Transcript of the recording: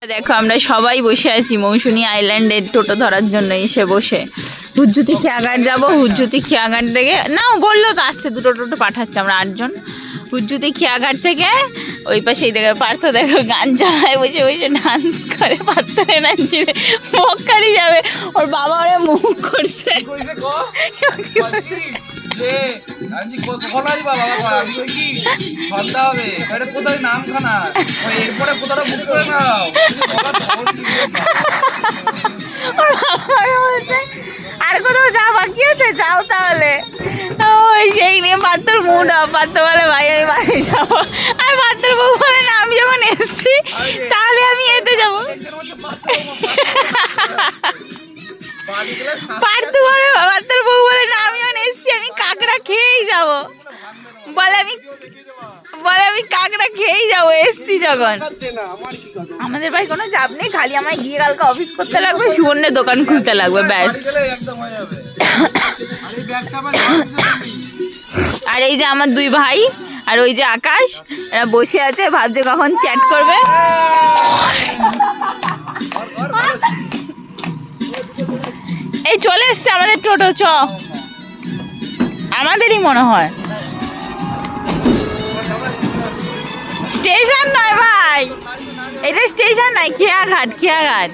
দেখো আমরা সবাই বসে আছি মৌসুনী আইল্যান্ডের টোটো ধরার জন্য এসে বসে। হুজ্জুতি খেয়াঘাট যাবো, হুজ্জুতি খেয়াঘাট থেকে না বললো তো আসছে, দুটো টোটো পাঠাচ্ছে, আমরা 8 জন। হুজ্জুতি খেয়াঘাট থেকে ওই পাশেই দেখো পার্থ দেখো গান চালায় বসে বসে ডান্স করে, পার্থ এনার্জি মক্কালি যাবে, ওর বাবা ওরে মুখ করছে। আর কোথাও যা বাকি আছে যাও তাহলে। সেই নিয়ে পাত্তর মুড অফ, পাত্ত বলে ভাই আমি বাড়ি যাবো, আর পাত্তর বউ বলে না আমি যখন এসছি তাহলে আমি এতে যাবো। পার্থু বলে, পাত্তর বউ বলে না আমি যখন এসছি আমি কাঁকড়া খেয়েই যাবো, বলে আমি কাঁকড়া খেয়েই যাবো এসছি যখন। আমাদের ভাই কোনো চাপ নেই, খালি আমায় গিয়ে কালকে অফিস করতে লাগবে, সুবর্ণের দোকান খুলতে লাগবে, ব্যাস। আর এই যে আমার 2 ভাই আর ওই যে আকাশ, এরা বসে আছে ভাবছে কখন চ্যাট করবে। এই চলে এসছে আমাদের টোটো, চ আমাদেরই মনে হয়। স্টেশন নয় ভাই, এটা স্টেশন নয়, খেয়াঘাট, খেয়াঘাট।